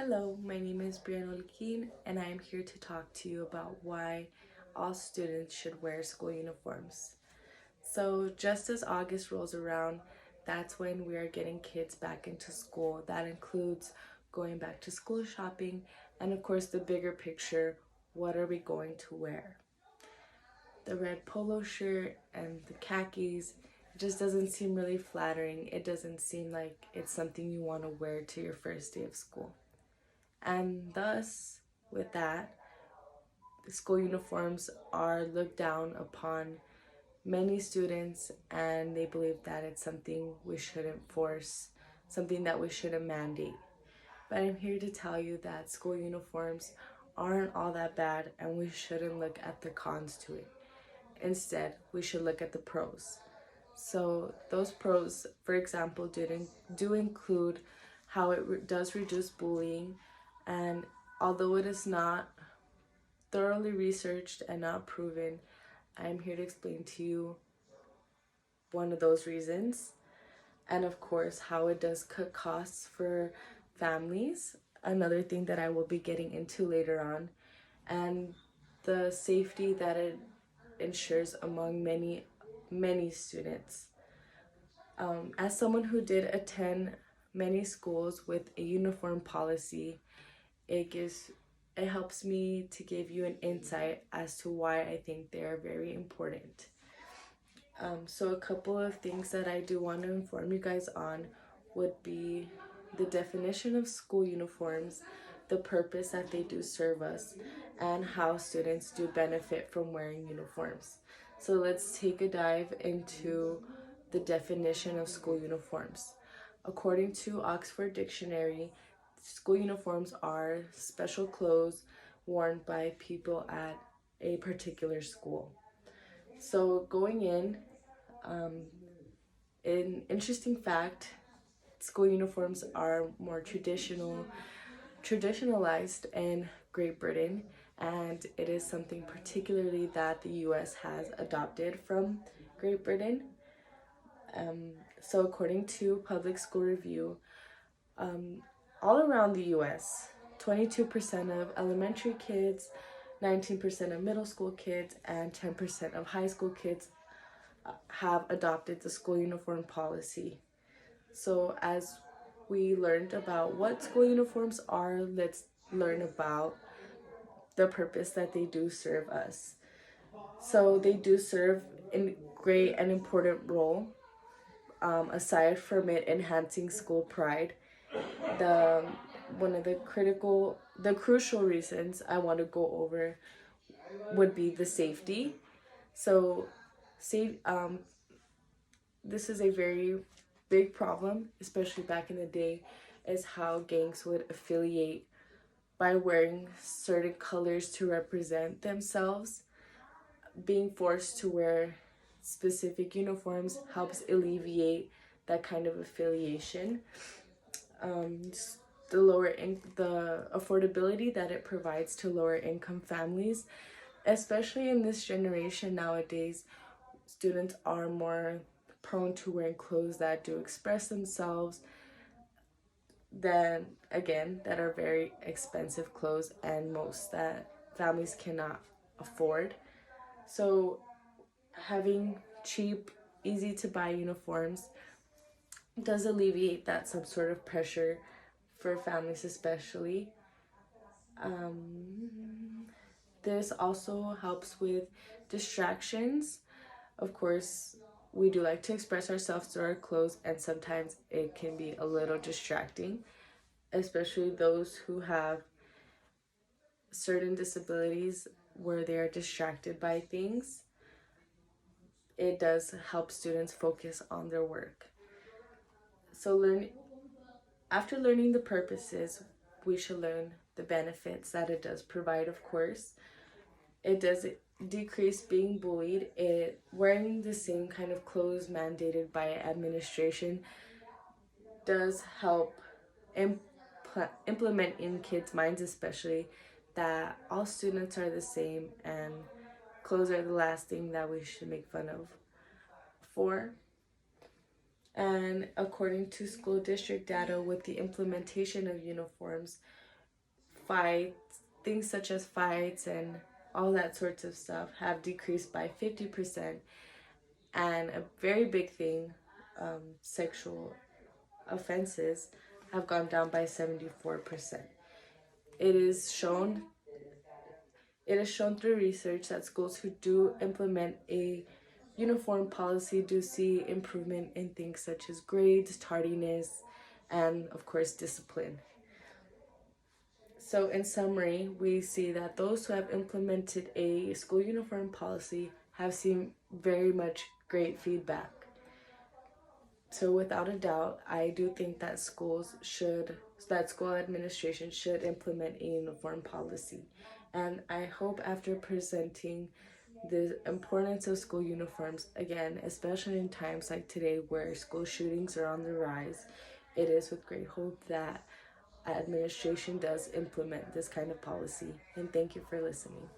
Hello, my name is Brianna Olquin, and I am here to talk to you about why all students should wear school uniforms. So, just as August rolls around, that's when we are getting kids back into school. That includes going back to school shopping, and of course, the bigger picture, what are we going to wear? The red polo shirt and the khakis, it just doesn't seem really flattering. It doesn't seem like it's something you want to wear to your first day of school. And thus, with that, school uniforms are looked down upon many students, and they believe that it's something we shouldn't force, something that we shouldn't mandate. But I'm here to tell you that school uniforms aren't all that bad, and we shouldn't look at the cons to it. Instead, we should look at the pros. So those pros, for example, do include how does reduce bullying, and although it is not thoroughly researched and not proven, I am here to explain to you one of those reasons, and of course how it does cut costs for families, another thing that I will be getting into later on, and the safety that it ensures among many students. As someone who did attend many schools with a uniform policy, it gives it helps me to give you an insight as to why I think they are very important. So a couple of things that I do want to inform you guys on would be the definition of school uniforms, the purpose that they do serve us, and how students do benefit from wearing uniforms. So let's take a dive into the definition of school uniforms. According to Oxford Dictionary, school uniforms are special clothes worn by people at a particular school. So going in, um, an interesting fact, school uniforms are more traditionalized in Great Britain, and it is something particularly that the US has adopted from Great Britain. So according to Public School Review, um, all around the US, 22% of elementary kids, 19% of middle school kids, and 10% of high school kids have adopted the school uniform policy. So, as we learned about what school uniforms are, let's learn about the purpose that they do serve us. So, they do serve a great and important role. Aside from it enhancing school pride, the one of the crucial reasons I want to go over would be the safety. So, save this is a very big problem, especially back in the day, is how gangs would affiliate by wearing certain colors to represent themselves. Being forced to wear specific uniforms helps alleviate that kind of affiliation. Um, the affordability that it provides to lower income families, especially in this generation nowadays, students are more prone to wearing clothes that do express themselves than, again, that are very expensive clothes and most that families cannot afford. So having cheap, easy to buy uniforms does alleviate that some sort of pressure for families, especially. This also helps with distractions. Of course, we do like to express ourselves through our clothes, and sometimes it can be a little distracting, especially those who have certain disabilities where they are distracted by things. It does help students focus on their work. So after learning the purposes, we should learn the benefits that it does provide, of course. It does decrease being bullied. It wearing the same kind of clothes mandated by administration does help implement in kids' minds, especially, that all students are the same and clothes are the last thing that we should make fun of for. And according to school district data, with the implementation of uniforms, fights, things such as fights and all that sorts of stuff have decreased by 50%. And a very big thing, sexual offenses have gone down by 74%. It is shown through research that schools who do implement a uniform policy do see improvement in things such as grades, tardiness, and of course discipline. So in summary, we see that those who have implemented a school uniform policy have seen very much great feedback. So without a doubt, I do think that school administration should implement a uniform policy. And I hope after presenting the importance of school uniforms again, especially in times like today where school shootings are on the rise, it is with great hope that administration does implement this kind of policy. And thank you for listening.